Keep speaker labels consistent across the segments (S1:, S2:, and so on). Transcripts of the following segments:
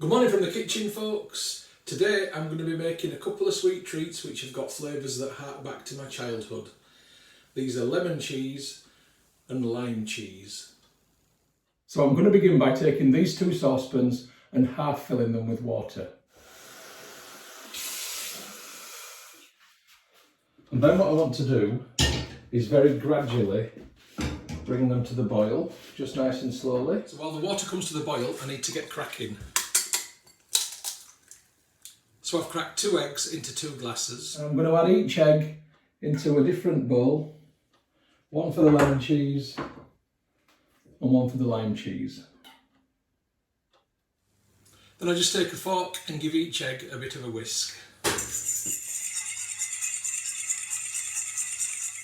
S1: Good morning from the kitchen, folks. Today I'm going to be making a couple of sweet treats which have got flavours that hark back to my childhood. These are lemon cheese and lime cheese.
S2: So I'm going to begin by taking these two saucepans and half filling them with water. And then what I want to do is very gradually bring them to the boil, just nice and slowly.
S1: So while the water comes to the boil, I need to get cracking. So I've cracked 2 eggs into 2 glasses.
S2: I'm going to add each egg into a different bowl. One for the lemon cheese and one for the lime cheese.
S1: Then I just take a fork and give each egg a bit of a whisk.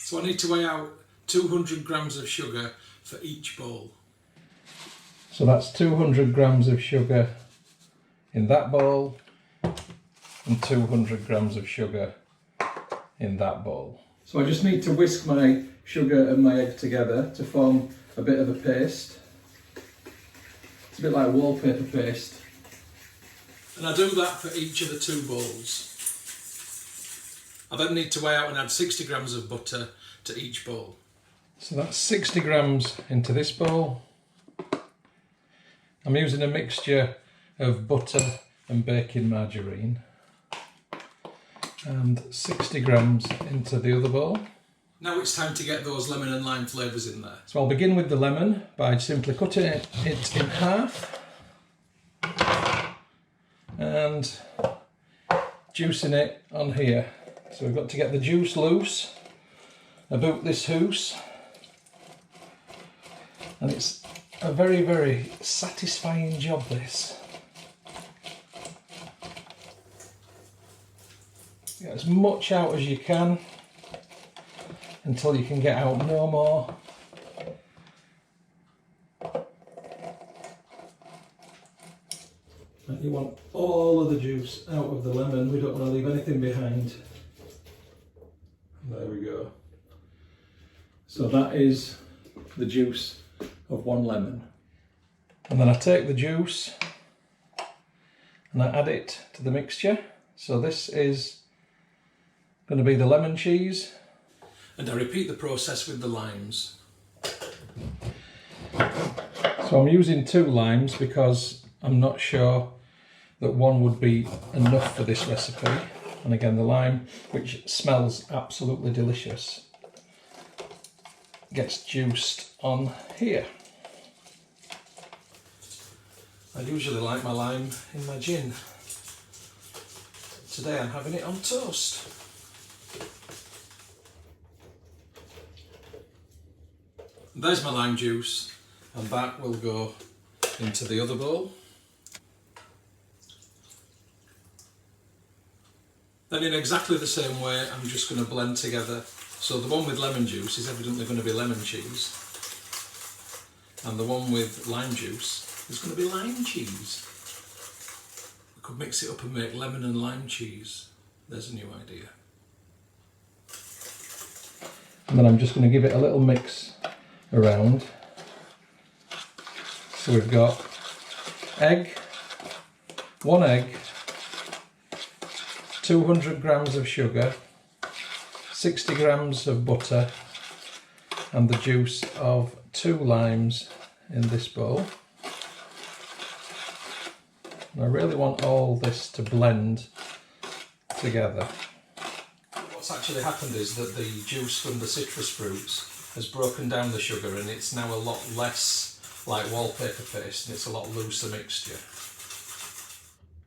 S1: So I need to weigh out 200 grams of sugar for each bowl.
S2: So that's 200 grams of sugar in that bowl and 200 grams of sugar in that bowl. So I just need to whisk my sugar and my egg together to form a bit of a paste. It's a bit like wallpaper paste.
S1: And I do that for each of the 2 bowls. I then need to weigh out and add 60 grams of butter to each bowl.
S2: So that's 60 grams into this bowl. I'm using a mixture of butter and baking margarine. And 60 grams into the other bowl.
S1: Now it's time to get those lemon and lime flavours in there.
S2: So I'll begin with the lemon by simply cutting it in half and juicing it on here. So we've got to get the juice loose about this hoose, and it's a very, very satisfying job, this. Get as much out as you can until you can get out no more. And you want all of the juice out of the lemon. We don't want to leave anything behind. There we go. So that is the juice of 1 lemon. And then I take the juice and I add it to the mixture. So this is going to be the lemon cheese.
S1: And I repeat the process with the limes.
S2: So I'm using 2 limes because I'm not sure that 1 would be enough for this recipe. And again, the lime, which smells absolutely delicious, gets juiced on here.
S1: I usually like my lime in my gin. Today I'm having it on toast. There's my lime juice, and that will go into the other bowl. Then in exactly the same way, I'm just going to blend together. So the one with lemon juice is evidently going to be lemon cheese, and the one with lime juice is going to be lime cheese. We could mix it up and make lemon and lime cheese. There's a new idea.
S2: And then I'm just going to give it a little mix around. So we've got egg, 1 egg, 200 grams of sugar, 60 grams of butter, and the juice of 2 limes in this bowl. And I really want all this to blend together.
S1: What's actually happened is that the juice from the citrus fruits has broken down the sugar, and it's now a lot less like wallpaper paste, and it's a lot looser mixture.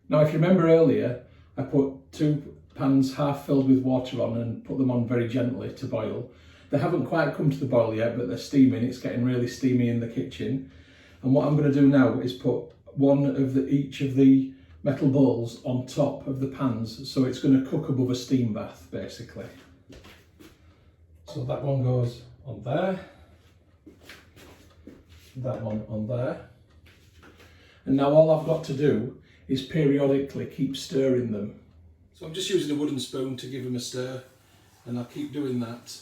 S2: Now, if you remember earlier, I put 2 pans half filled with water on and put them on very gently to boil. They haven't quite come to the boil yet, but they're steaming. It's getting really steamy in the kitchen. And what I'm going to do now is put one of each of the metal bowls on top of the pans, so it's going to cook above a steam bath, basically. So that one goes on there, that one on there. And now all I've got to do is periodically keep stirring them.
S1: So I'm just using a wooden spoon to give them a stir, and I'll keep doing that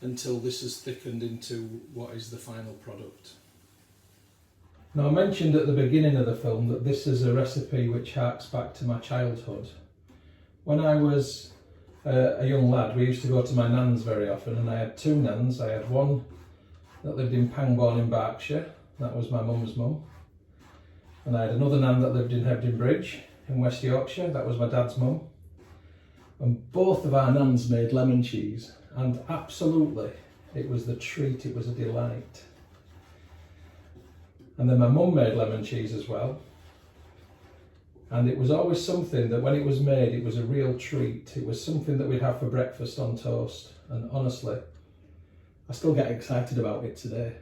S1: until this has thickened into what is the final product.
S2: Now, I mentioned at the beginning of the film that this is a recipe which harks back to my childhood. When I was a young lad, we used to go to my nan's very often, and I had two nans. I had one that lived in Pangbourne in Berkshire, that was my mum's mum. And I had another nan that lived in Hebden Bridge in West Yorkshire, that was my dad's mum. And both of our nans made lemon cheese, and absolutely, it was the treat, it was a delight. And then my mum made lemon cheese as well. And it was always something that when it was made, it was a real treat. It was something that we'd have for breakfast on toast. And honestly, I still get excited about it today.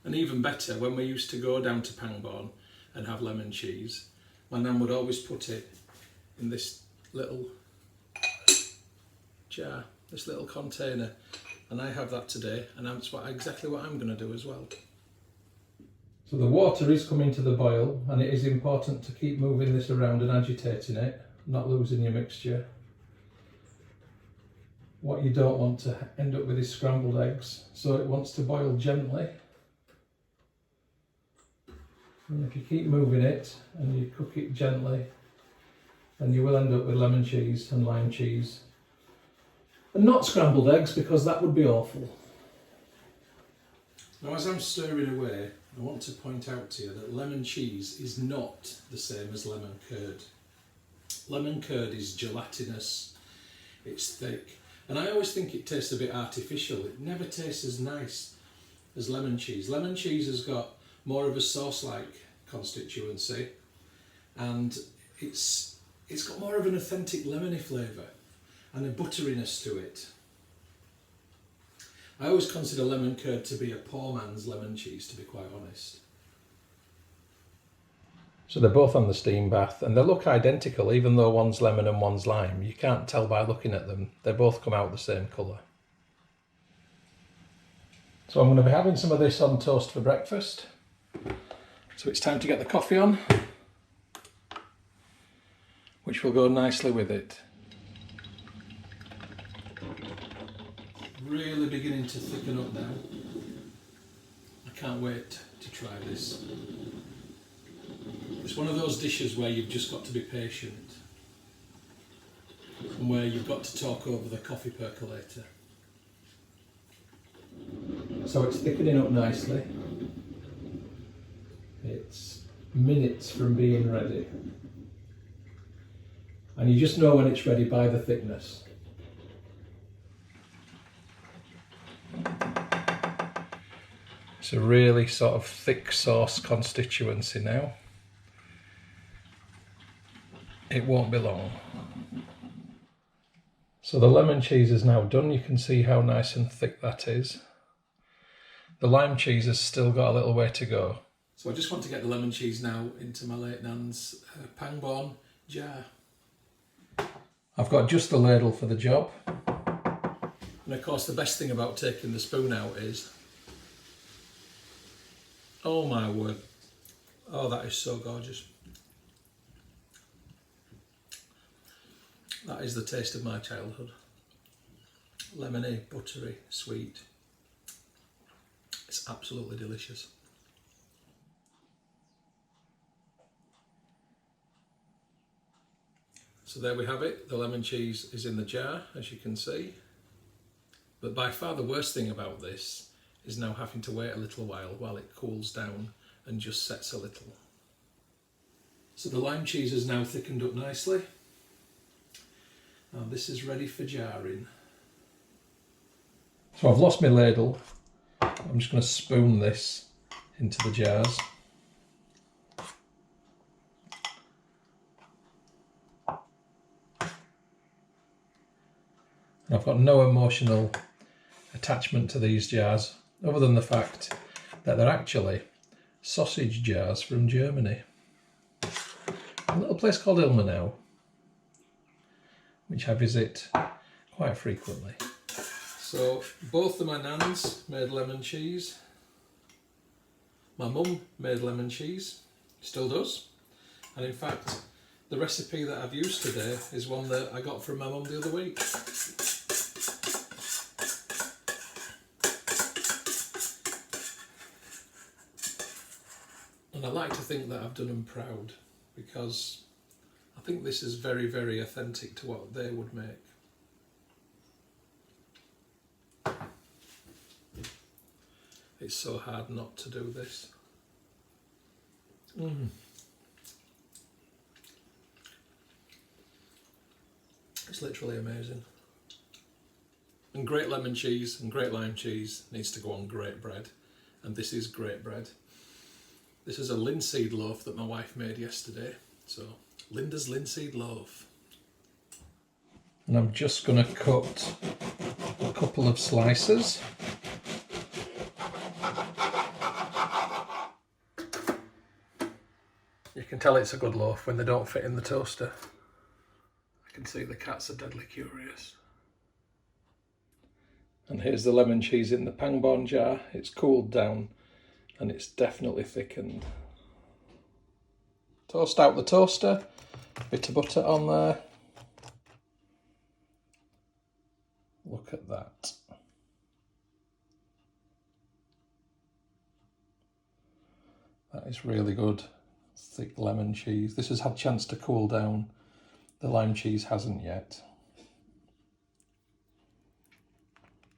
S1: And even better, when we used to go down to Pangbourne and have lemon cheese, my nan would always put it in this little jar, this little container. And I have that today, and that's exactly what I'm going to do as well.
S2: So the water is coming to the boil, and it is important to keep moving this around and agitating it, not losing your mixture. What you don't want to end up with is scrambled eggs, so it wants to boil gently. And if you keep moving it and you cook it gently, then you will end up with lemon cheese and lime cheese. And not scrambled eggs, because that would be awful.
S1: Now, as I'm stirring away, I want to point out to you that lemon cheese is not the same as lemon curd. Lemon curd is gelatinous, it's thick, and I always think it tastes a bit artificial. It never tastes as nice as lemon cheese. Lemon cheese has got more of a sauce-like constituency, and it's got more of an authentic lemony flavour and a butteriness to it. I always consider lemon curd to be a poor man's lemon cheese, to be quite honest.
S2: So they're both on the steam bath, and they look identical, even though one's lemon and one's lime. You can't tell by looking at them. They both come out the same colour. So I'm going to be having some of this on toast for breakfast. So it's time to get the coffee on, which will go nicely with it.
S1: Really beginning to thicken up now. I can't wait to try this. It's one of those dishes where you've just got to be patient, and where you've got to talk over the coffee percolator.
S2: So it's thickening up nicely. It's minutes from being ready. And you just know when it's ready by the thickness. It's a really sort of thick sauce constituency now. It won't be long. So the lemon cheese is now done. You can see how nice and thick that is. The lime cheese has still got a little way to go.
S1: So I just want to get the lemon cheese now into my late nan's Pangbourne jar.
S2: I've got just the ladle for the job.
S1: And of course the best thing about taking the spoon out is, oh my word, oh that is so gorgeous. That is the taste of my childhood. Lemony, buttery, sweet. It's absolutely delicious. So there we have it. The lemon cheese is in the jar, as you can see. But by far the worst thing about this is now having to wait a little while it cools down and just sets a little. So the lime cheese has now thickened up nicely. And this is ready for jarring.
S2: So I've lost my ladle. I'm just going to spoon this into the jars. And I've got no emotional attachment to these jars, other than the fact that they're actually sausage jars from Germany. A little place called Ilmenau, which I visit quite frequently.
S1: So both of my nans made lemon cheese. My mum made lemon cheese, still does. And in fact, the recipe that I've used today is one that I got from my mum the other week. And I like to think that I've done them proud, because I think this is very, very authentic to what they would make. It's so hard not to do this. It's literally amazing. And great lemon cheese and great lime cheese needs to go on great bread. And this is great bread. This is a linseed loaf that my wife made yesterday. So, Linda's linseed loaf. And I'm just going to cut a couple of slices. You can tell it's a good loaf when they don't fit in the toaster. I can see the cats are deadly curious. And here's the lemon cheese in the Pangborn jar. It's cooled down and it's definitely thickened. Toast out the toaster, bit of butter on there. Look at that. That is really good, thick lemon cheese. This has had a chance to cool down. The lime cheese hasn't yet.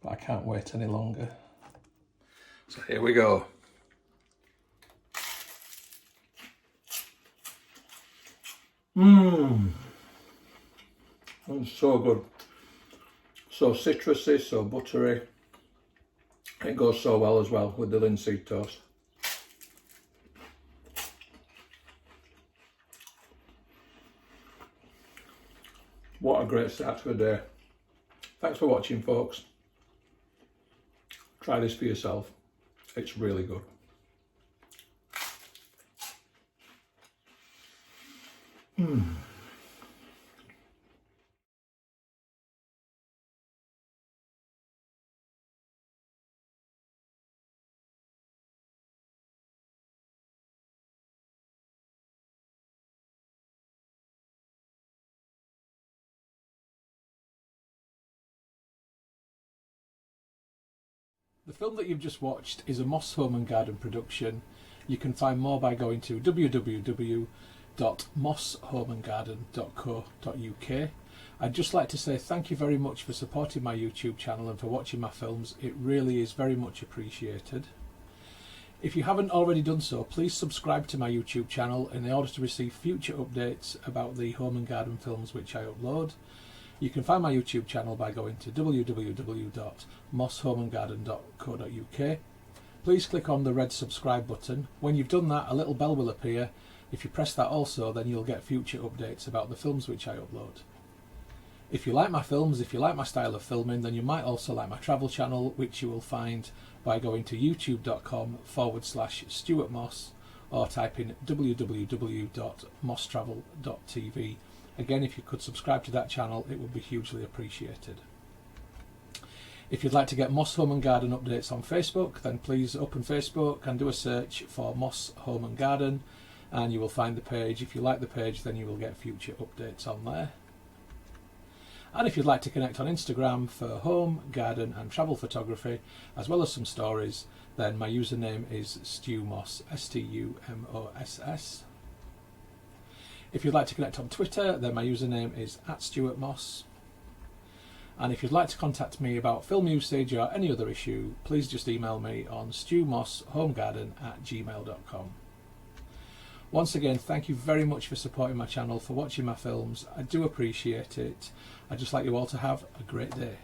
S1: But I can't wait any longer. So here we go. It's so good. So citrusy, so buttery. It goes so well as well with the linseed toast. What a great start to a day. Thanks for watching, folks. Try this for yourself. It's really good. The film that you've just watched is a Moss Home and Garden production. You can find more by going to www.mosshomeandgarden.co.uk. I'd just like to say thank you very much for supporting my YouTube channel and for watching my films. It really is very much appreciated. If you haven't already done so, please subscribe to my YouTube channel in order to receive future updates about the home and garden films which I upload. You can find my YouTube channel by going to www.mosshomeandgarden.co.uk. Please click on the red subscribe button. When you've done that, a little bell will appear. If you press that also, then you'll get future updates about the films which I upload. If you like my films, if you like my style of filming, then you might also like my travel channel, which you will find by going to youtube.com/Stuart Moss or type in www.mosstravel.tv. Again, if you could subscribe to that channel, it would be hugely appreciated. If you'd like to get Moss Home and Garden updates on Facebook, then please open Facebook and do a search for Moss Home and Garden, and you will find the page. If you like the page, then you will get future updates on there. And if you'd like to connect on Instagram for home, garden and travel photography, as well as some stories, then my username is StuMoss, STUMOSS. If you'd like to connect on Twitter, then my username is @StuartMoss. And if you'd like to contact me about film usage or any other issue, please just email me on stewmosshomegarden@gmail.com. Once again, thank you very much for supporting my channel, for watching my films. I do appreciate it. I'd just like you all to have a great day.